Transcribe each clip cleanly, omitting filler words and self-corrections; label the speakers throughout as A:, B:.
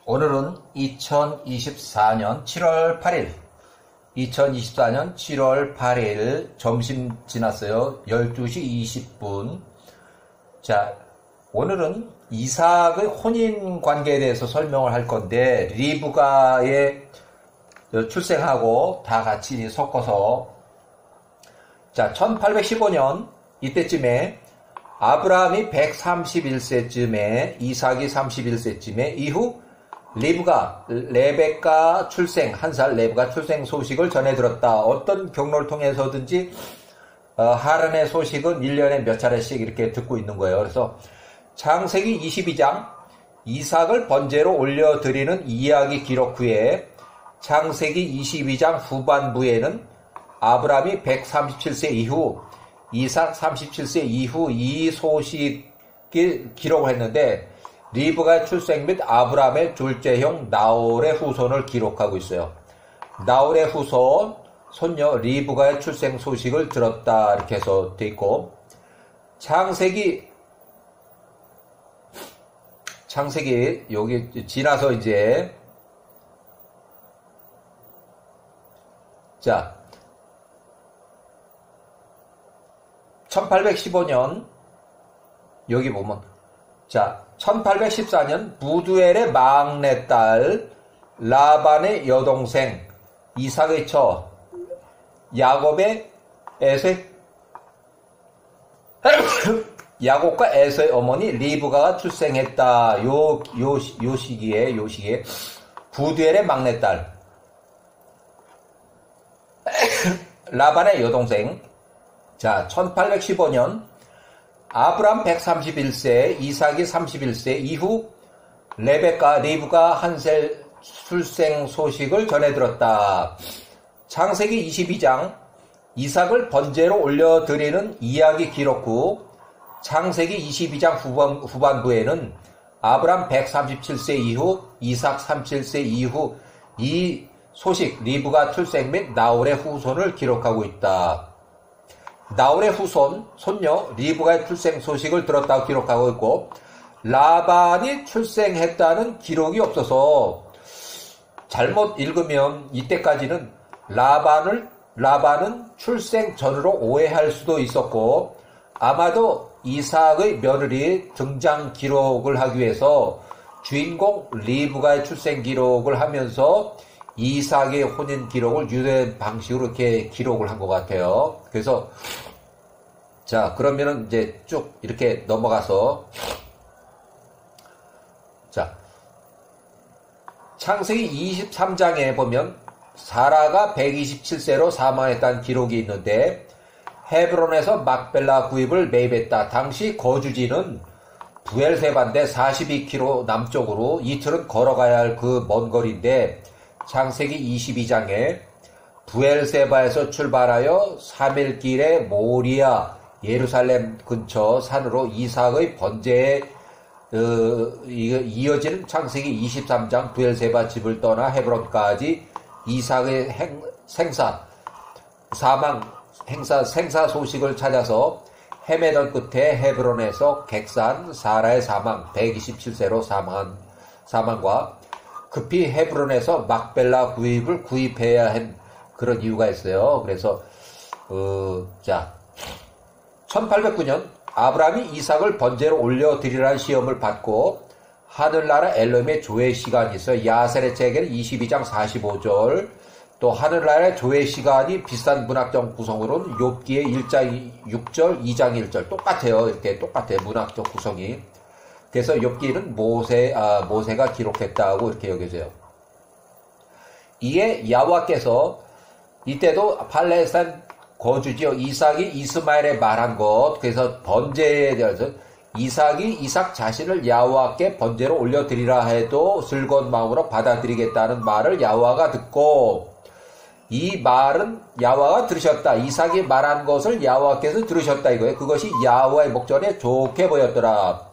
A: 오늘은 2024년 7월 8일, 2024년 7월 8일 점심 지났어요. 12시 20분. 자, 오늘은 이삭의 혼인 관계에 대해서 설명을 할 건데, 리브가의 출생하고 다 같이 섞어서, 자, 1815년 이때쯤에 아브라함이 131세쯤에, 이삭이 31세쯤에, 이후 레베카 출생, 한 살 레베카 출생 소식을 전해 들었다. 어떤 경로를 통해서든지 하란의 소식은 1년에 몇 차례씩 이렇게 듣고 있는 거예요. 그래서 창세기 22장 이삭을 번제로 올려드리는 이야기 기록 후에 창세기 22장 후반부에는 아브라함이 137세 이후, 이삭 37세 이후 이 소식을 기록을 했는데, 리브가의 출생 및 아브라함의 둘째 형 나홀의 후손을 기록하고 있어요. 나홀의 후손, 손녀 리브가의 출생 소식을 들었다, 이렇게 해서 돼 있고, 창세기 여기 지나서 이제, 자, 1815년 여기 보면, 자, 1814년 부두엘의 막내딸 라반의 여동생 이삭의 처 야곱의 야곱과 에서의 어머니 리브가가 출생했다. 요 시기에 부두엘의 막내딸 라반의 여동생. 자, 1815년 아브람 131세, 이삭이 31세 이후 리브가 한 살 출생 소식을 전해 들었다. 창세기 22장 이삭을 번제로 올려드리는 이야기 기록 후 창세기 22장 후반부에는 아브람 137세 이후, 이삭 37세 이후 이 소식, 리브가 출생 및 나홀의 후손을 기록하고 있다. 나홀의 후손, 손녀 리브가의 출생 소식을 들었다고 기록하고 있고, 라반이 출생했다는 기록이 없어서 잘못 읽으면 이때까지는 라반은 출생 전으로 오해할 수도 있었고, 아마도 이삭의 며느리 등장 기록을 하기 위해서 주인공 리브가의 출생 기록을 하면서 이삭의 혼인 기록을 유대인 방식으로 이렇게 기록을 한 것 같아요. 그래서, 자, 그러면은 이제 쭉 이렇게 넘어가서, 자, 창세기 23장에 보면 사라가 127세로 사망했다는 기록이 있는데, 헤브론에서 막벨라 구입을 매입했다. 당시 거주지는 부엘세바인데 42km 남쪽으로 이틀은 걸어가야 할 그 먼 거리인데, 창세기 22장에 부엘세바에서 출발하여 3일길에 모리아 예루살렘 근처 산으로 이삭의 번제에 이어지는 창세기 23장 부엘세바 집을 떠나 헤브론까지 이삭의 생사 소식을 찾아서 헤매던 끝에 헤브론에서 객산 사라의 사망 127세로 사망과 급히 헤브론에서 막벨라 구입을 구입해야 한 그런 이유가 있어요. 그래서 자, 1809년 아브라함이 이삭을 번제로 올려드리라는 시험을 받고 하늘나라 엘로힘의 조회 시간이 있어요. 야셀의 책에는 22장 45절, 또 하늘나라의 조회 시간이 비슷한 문학적 구성으로는 욥기의 1장 6절, 2장 1절 똑같아요. 이렇게 똑같아요. 문학적 구성이. 그래서 욥기는 모세가 기록했다고 이렇게 여겨져요. 이에 야훼께서 이때도 팔레스타인 거주지요. 이삭이 이스마엘에 말한 것, 그래서 번제에 대해서 이삭 자신을 야훼께 번제로 올려드리라 해도 즐거운 마음으로 받아들이겠다는 말을 야훼가 듣고, 이 말은 야훼가 들으셨다. 이삭이 말한 것을 야훼께서 들으셨다 이거예요. 그것이 야훼의 목전에 좋게 보였더라.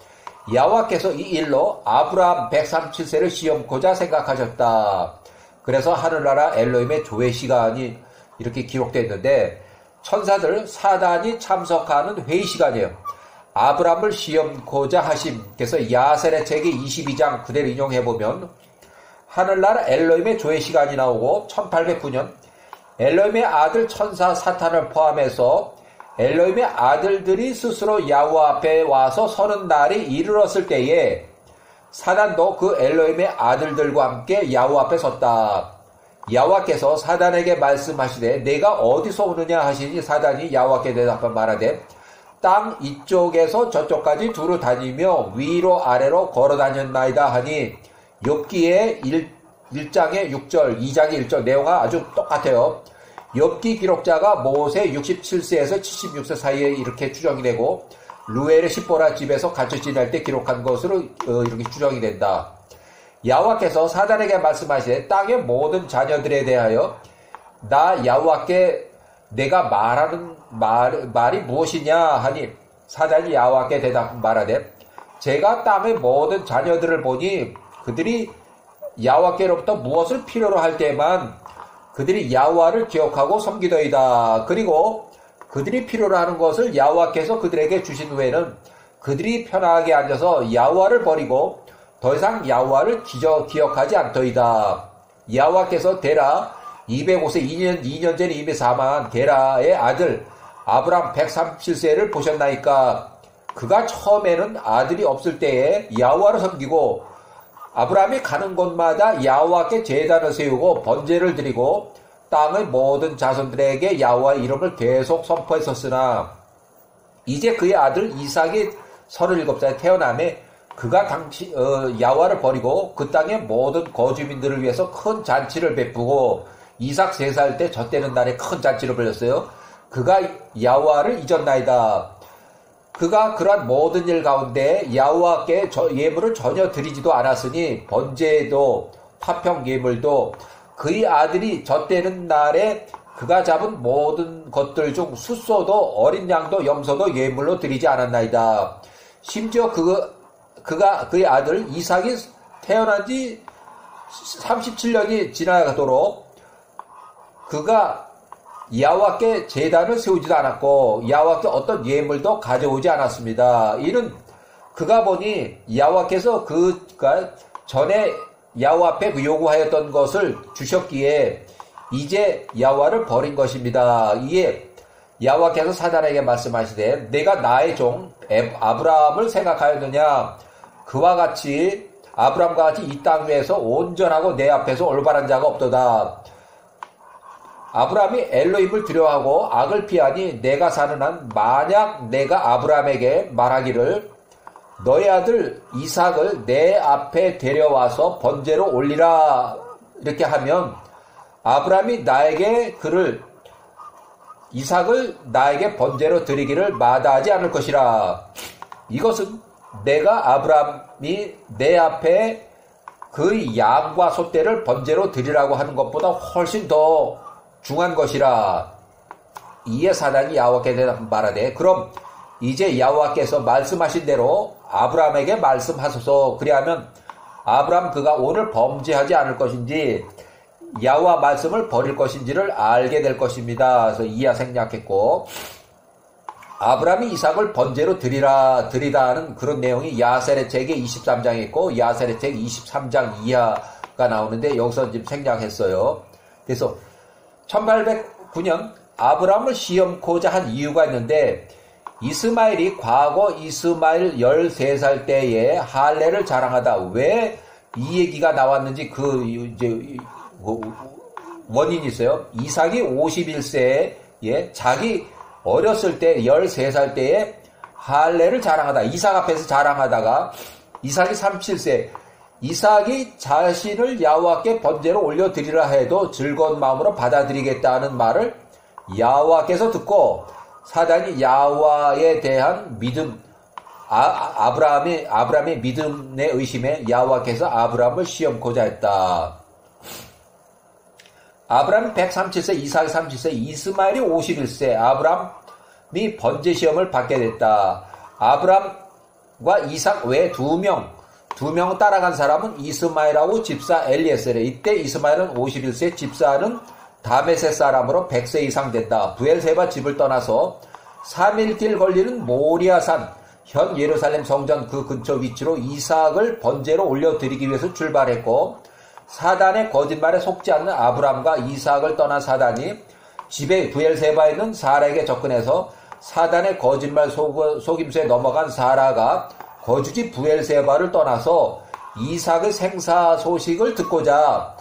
A: 야훼께서 이 일로 아브라함 137세를 시험코자 생각하셨다. 그래서 하늘나라 엘로힘의 조회 시간이 이렇게 기록되어 있는데, 천사들 사단이 참석하는 회의 시간이에요. 아브라함을 시험코자 하심. 그래서 야셀의 책이 22장 그대로 인용해보면 하늘나라 엘로힘의 조회 시간이 나오고 1809년 엘로힘의 아들 천사 사탄을 포함해서 엘로힘의 아들들이 스스로 야훼 앞에 와서 서는 날이 이르렀을 때에 사단도 그 엘로힘의 아들들과 함께 야훼 앞에 섰다. 야훼께서 사단에게 말씀하시되 내가 어디서 오느냐 하시니 사단이 야훼께 대답하 말하되 땅 이쪽에서 저쪽까지 두루 다니며 위로 아래로 걸어 다녔나이다 하니 욥기의 1장의 6절, 2장의 1절 내용과 아주 똑같아요. 욥기 기록자가 모세 67세에서 76세 사이에 이렇게 추정이 되고 루엘의 십보라 집에서 갇혀 지낼 때 기록한 것으로 이렇게 추정이 된다. 야훼께서 사단에게 말씀하시되 땅의 모든 자녀들에 대하여 나 야훼께 내가 말하는 말이 무엇이냐 하니 사단이 야훼께 대답 말하되 제가 땅의 모든 자녀들을 보니 그들이 야훼께로부터 무엇을 필요로 할 때만 그들이 야훼를 기억하고 섬기더이다. 그리고 그들이 필요로 하는 것을 야훼께서 그들에게 주신 후에는 그들이 편하게 앉아서 야훼를 버리고 더 이상 야훼를 기억하지 않더이다. 야훼께서 데라 205세 2년 전에 이미 사망한 데라의 아들 아브람 137세를 보셨나이까. 그가 처음에는 아들이 없을 때에 야훼를 섬기고 아브람이 가는 곳마다 야훼께 제단을 세우고 번제를 드리고 땅의 모든 자손들에게 야훼의 이름을 계속 선포했었으나 이제 그의 아들 이삭이 37살에 태어나매 그가 야훼를 버리고 그 땅의 모든 거주민들을 위해서 큰 잔치를 베푸고 이삭 3살 때 젖되는 날에 큰 잔치를 벌였어요. 그가 야훼를 잊었나이다. 그가 그러한 모든 일 가운데 야훼께 예물을 전혀 드리지도 않았으니 번제도 화평 예물도 그의 아들이 젖되는 날에 그가 잡은 모든 것들 중 숫소도 어린 양도 염소도 예물로 드리지 않았나이다. 심지어 그의 아들 이삭이 태어난 지 37년이 지나가도록 그가 야훼께 제단을 세우지도 않았고 야훼께 어떤 예물도 가져오지 않았습니다. 이는 그가 보니 야훼께서 그가 전에 야훼 앞에 요구하였던 것을 주셨기에 이제 야훼를 버린 것입니다. 이에 야훼께서 사단에게 말씀하시되 내가 나의 종 아브라함을 생각하였느냐. 그와 같이 아브라함과 같이 이 땅 위에서 온전하고 내 앞에서 올바른 자가 없도다. 아브라함이 엘로힘을 두려워하고 악을 피하니 내가 사는 한 만약 내가 아브라함에게 말하기를 너의 아들 이삭을 내 앞에 데려와서 번제로 올리라 이렇게 하면 아브라함이 이삭을 나에게 번제로 드리기를 마다하지 않을 것이라. 이것은 내가 아브라함이 내 앞에 그 양과 소떼를 번제로 드리라고 하는 것보다 훨씬 더 중한 것이라. 이에 사단이 야훼께 대답 말하되 그럼 이제 야훼께서 말씀하신 대로 아브라함에게 말씀하소서. 그리하면 아브라함 그가 오늘 범죄하지 않을 것인지 야훼 말씀을 버릴 것인지를 알게 될 것입니다. 그래서 이하 생략했고 아브라함이 이삭을 번제로 드리다 하는 그런 내용이 야세의 책에 23장에 있고 야세의 책 23장 이하가 나오는데 여기서 지금 생략했어요. 그래서 1809년 아브라함을 시험코자 한 이유가 있는데 이스마엘이 과거 이스마엘 13살 때에 할례를 자랑하다 왜 이 얘기가 나왔는지 원인이 있어요. 이삭이 51세에 자기 어렸을 때 13살 때에 할례를 자랑하다 이삭 앞에서 자랑하다가 이삭이 37세 이삭이 자신을 야훼께 번제로 올려드리라 해도 즐거운 마음으로 받아들이겠다는 말을 야훼께서 듣고 사단이 야훼에 대한 믿음 아브라함의 믿음의 의심에 야훼께서 아브라함을 시험코자 했다. 아브라함이 137세, 이삭이 37세, 이스마엘이 51세, 아브라함이 번제 시험을 받게 됐다. 아브라함과 이삭 외에 두 명 따라간 사람은 이스마엘하고 집사 엘리에셀에 이때 이스마엘은 51세, 집사는 다메섹 사람으로 100세 이상 됐다. 부엘세바 집을 떠나서 3일 길 걸리는 모리아산 현 예루살렘 성전 그 근처 위치로 이삭을 번제로 올려드리기 위해서 출발했고 사단의 거짓말에 속지 않는 아브람과 이삭을 떠난 사단이 집에 부엘세바에 있는 사라에게 접근해서 사단의 거짓말 속임수에 넘어간 사라가 거주지 부엘세바를 떠나서 이삭의 생사 소식을 듣고자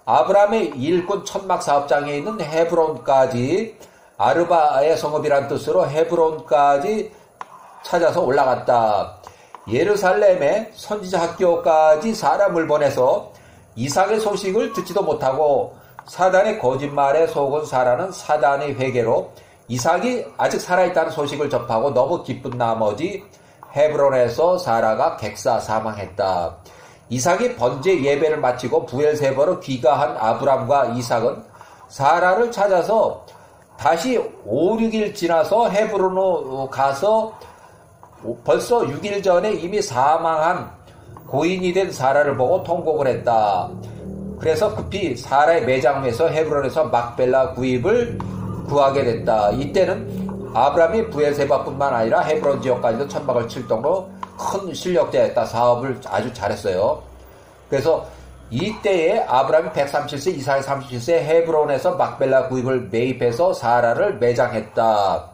A: 아브람의 일꾼 천막 사업장에 있는 헤브론까지, 아르바의 성읍이란 뜻으로 헤브론까지 찾아서 올라갔다. 예루살렘의 선지자 학교까지 사람을 보내서 이삭의 소식을 듣지도 못하고 사단의 거짓말에 속은 사라는 사단의 회개로 이삭이 아직 살아있다는 소식을 접하고 너무 기쁜 나머지 헤브론에서 사라가 객사 사망했다. 이삭이 번제 예배를 마치고 부엘세바로 귀가한 아브람과 이삭은 사라를 찾아서 다시 5, 6일 지나서 헤브론으로 가서 벌써 6일 전에 이미 사망한 고인이 된 사라를 보고 통곡을 했다. 그래서 급히 사라의 매장에서 헤브론에서 막벨라 구입을 구하게 됐다. 이때는 아브람이 부엘세바뿐만 아니라 헤브론 지역까지도 천막을 칠 정도로 큰 실력자였다. 사업을 아주 잘했어요. 그래서 이때에 아브람이 137세, 이삭이 37세 헤브론에서 막벨라 구입을 매입해서 사라를 매장했다.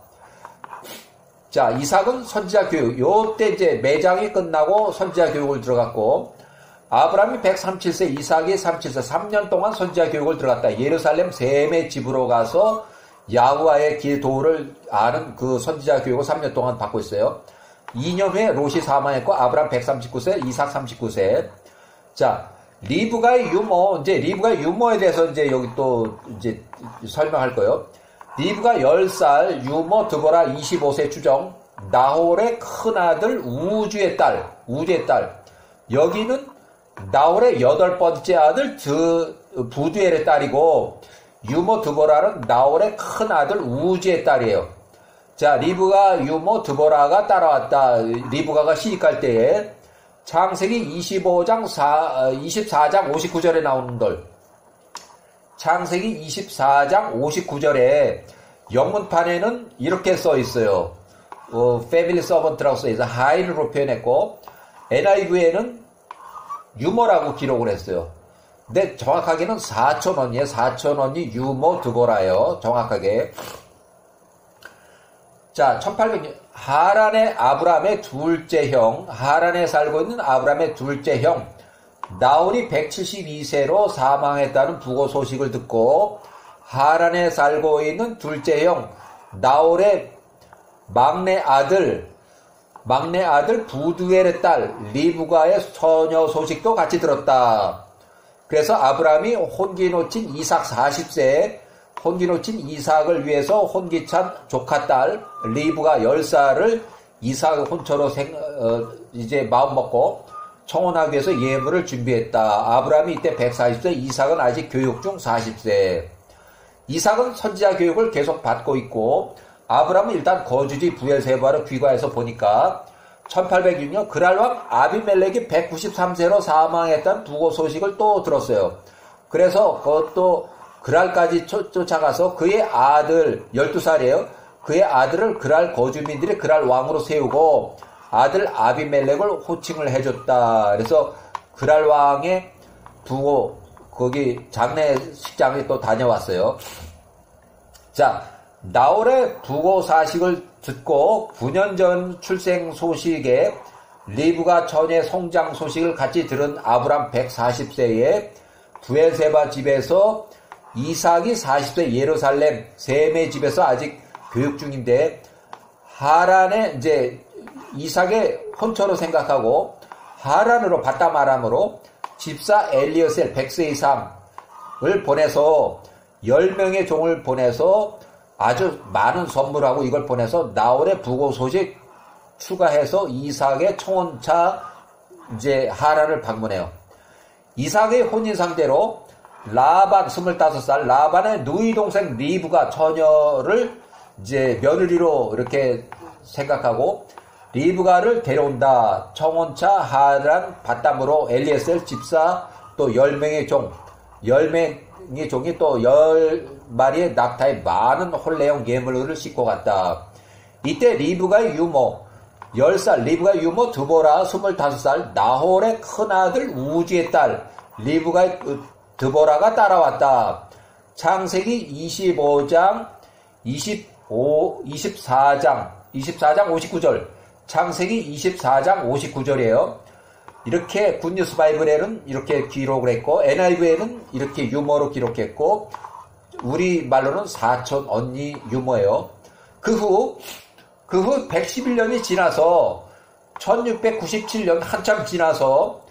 A: 자, 이삭은 선지자 교육. 요때 이제 매장이 끝나고 선지자 교육을 들어갔고, 아브람이 137세, 이삭이 37세, 3년 동안 선지자 교육을 들어갔다. 예루살렘 셈의 집으로 가서 야후와의 길 도를 아는 그 선지자 교육을 3년 동안 받고 있어요. 2년 후에 롯이 사망했고, 아브람 139세, 이삭 39세. 자, 리브가의 유모, 이제 리브가의 유모에 대해서 이제 여기 또 이제 설명할 거예요. 리브가 10살, 유모 드보라 25세 추정, 나홀의 큰아들 우주의 딸. 여기는 나홀의 8번째 아들 부두엘의 딸이고, 유모 드보라는 나홀의 큰아들 우주의 딸이에요. 자, 리브가 유모 드보라가 따라왔다. 리브가가 시집갈 때에 창세기 24장 59절에 나오는 걸. 창세기 24장 59절에 영문판에는 이렇게 써 있어요. 패밀리 서번트라고 써 있어요. 하인으로 표현했고, NIV에는 유모라고 기록을 했어요. 근데 정확하게는 사촌언니예요. 사촌언니 유모 드보라예요. 정확하게. 자, 1800년 하란의 아브람의 둘째 형, 하란에 살고 있는 아브람의 둘째 형 나홀이 172세로 사망했다는 부고 소식을 듣고 하란에 살고 있는 둘째 형 나홀의 막내 아들 부두엘의 딸 리브가의 처녀 소식도 같이 들었다. 그래서 아브람이 혼기 놓친 이삭 40세에 혼기 놓친 이삭을 위해서 혼기찬 조카 딸 리브가 10살을 이삭의 혼처로 이제 마음먹고 청혼하기 위해서 예물을 준비했다. 아브람이 이때 140세, 이삭은 아직 교육 중 40세. 이삭은 선지자 교육을 계속 받고 있고, 아브람은 일단 거주지 부엘세바로 귀가해서 보니까 1806년 그랄왕 아비멜렉이 193세로 사망했다는 부고 소식을 또 들었어요. 그래서 그것도 그랄까지 쫓아가서 그의 아들 12살이에요. 그의 아들을 그랄 거주민들이 그랄 왕으로 세우고 아들 아비멜렉을 호칭을 해줬다. 그래서 그랄 왕의 부고 거기 장례식장에 또 다녀왔어요. 자, 나홀의 부고 사식을 듣고 9년 전 출생 소식에 리브가 처녀의 성장 소식을 같이 들은 아브람 140세에 부엘세바 집에서 이삭이 40세 예루살렘 셈의 집에서 아직 교육 중인데 하란에 이제 이삭의 혼처로 생각하고 하란으로 바다마람으로 집사 엘리어셀 100세 이상을 보내서 10명의 종을 보내서 아주 많은 선물하고 이걸 보내서 나홀의 부고 소식 추가해서 이삭의 청혼차 이제 하란을 방문해요. 이삭의 혼인 상대로 라반 25살 라반의 누이 동생 리브가 처녀를 이제 며느리로 이렇게 생각하고 리브가를 데려온다. 청혼차 하란 바담으로 엘리에셀 집사 또 10명의 종 10명의 종이 또 10마리의 낙타의 많은 홀레용 예물을 싣고 갔다. 이때 리브가의 유모 10살 리브가의 유모 드보라 25살 나홀의 큰아들 우지의 딸 리브가의 드보라가 따라왔다. 창세기 25장 24장 59절. 창세기 24장 59절이에요. 이렇게 굿뉴스 바이블에는 이렇게 기록을 했고, NIV에는 이렇게 유머로 기록했고, 우리 말로는 사촌 언니 유머예요. 그 후 111년이 지나서 1697년 한참 지나서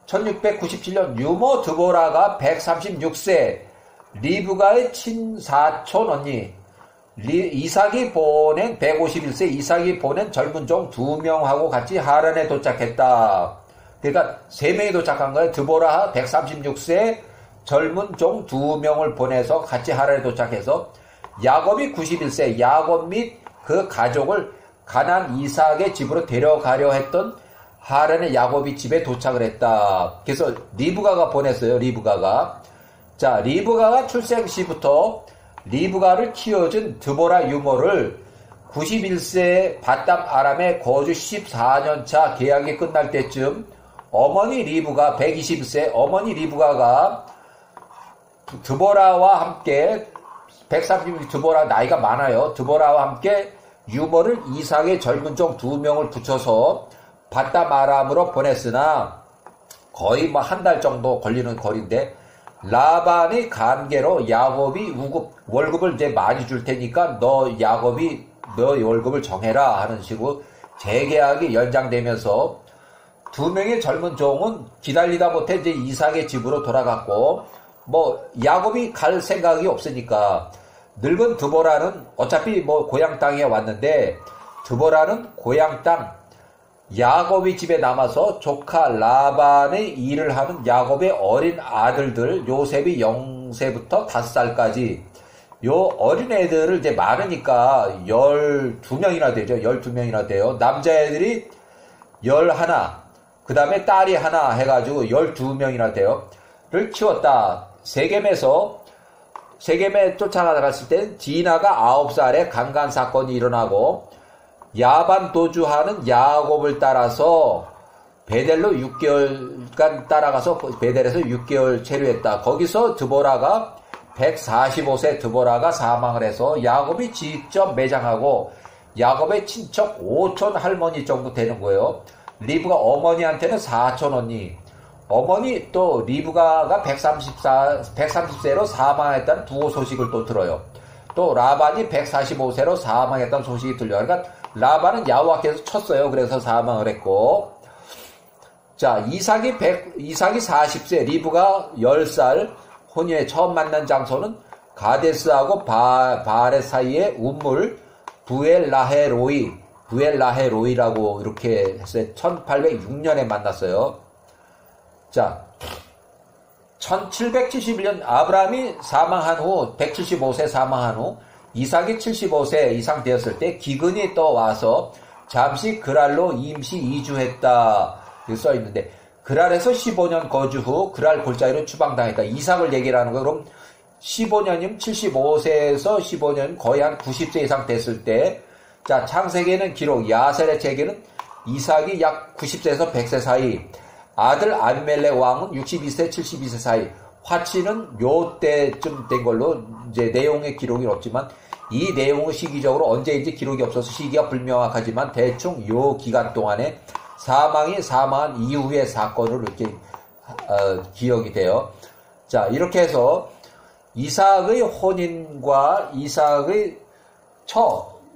A: 1697년 유머 드보라가 136세 리브가의 친사촌 언니 이삭이 보낸 151세 이삭이 보낸 젊은 종 2명하고 같이 하란에 도착했다. 그러니까 3명이 도착한 거예요. 드보라 136세 젊은 종 2명을 보내서 같이 하란에 도착해서 야곱이 91세 야곱 및 그 가족을 가나안 이삭의 집으로 데려가려 했던 하란의 야곱이 집에 도착을 했다. 그래서 리브가가 보냈어요. 리브가가. 자, 리브가가 출생 시부터 리브가를 키워준 드보라 유모를 91세 바담 아람에 거주 14년차 계약이 끝날 때쯤 어머니 리브가 121세 어머니 리브가가 드보라와 함께 130년 드보라 나이가 많아요. 드보라와 함께 유모를 이삭의 젊은 종 2명을 붙여서 바담 아람으로 보냈으나 거의 뭐 한 달 정도 걸리는 거리인데 라반의 관계로 야곱이 월급을 이제 많이 줄 테니까 너 월급을 정해라 하는 식으로 재계약이 연장되면서 2명의 젊은 종은 기다리다 못해 이제 이삭의 집으로 돌아갔고 뭐 야곱이 갈 생각이 없으니까 늙은 드보라는 어차피 뭐 고향 땅에 왔는데 드보라는 고향 땅 야곱이 집에 남아서 조카 라반의 일을 하는 야곱의 어린 아들들 요셉이 0세부터 5살까지 요 어린 애들을 이제 많으니까 12명이나 되죠. 12명이나 돼요. 남자애들이 11, 그 다음에 딸이 하나 해가지고 12명이나 돼요. 를 키웠다. 세겜에 쫓아나갔을 때 디나가 9살에 강간 사건이 일어나고 야반 도주하는 야곱을 따라서 베델로 6개월간 따라가서 베델에서 6개월 체류했다. 거기서 드보라가 145세 드보라가 사망을 해서 야곱이 직접 매장하고 야곱의 친척 5촌 할머니 정도 되는 거예요. 리브가 어머니한테는 사촌 언니. 어머니 또 리브가가 130세로 사망했다는 두 소식을 또 들어요. 또 라반이 145세로 사망했다는 소식이 들려요. 그러니까 라반은 야호와께서 쳤어요. 그래서 사망을 했고. 자, 이삭이 40세, 리브가 10살, 혼인에 처음 만난 장소는 가데스하고 바렛 사이의 우물, 부엘라헤로이라고 이렇게 했어요. 1806년에 만났어요. 자, 1771년 아브라함이 사망한 후 175세 사망한 후 이삭이 75세 이상 되었을 때 기근이 또 와서 잠시 그랄로 임시 이주했다. 이렇게 써 있는데 그랄에서 15년 거주 후 그랄 골짜기로 추방당했다. 이삭을 얘기를 하는 거예요. 그럼 15년이면 75세에서 15년 거의 한 90세 이상 됐을 때 자, 창세기에는 기록 야셀의 책에는 이삭이 약 90세에서 100세 사이 아들 아비멜렉 왕은 62세, 72세 사이. 화치는 요 때쯤 된 걸로 이제 내용의 기록이 없지만 이 내용은 시기적으로 언제인지 기록이 없어서 시기가 불명확하지만 대충 요 기간 동안에 사망한 이후의 사건으로 이렇게 기억이 돼요. 자, 이렇게 해서 이삭의 혼인과 이삭의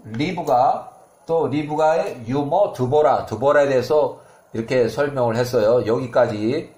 A: 리브가 또 리브가의 유모 드보라에 대해서 이렇게 설명을 했어요. 여기까지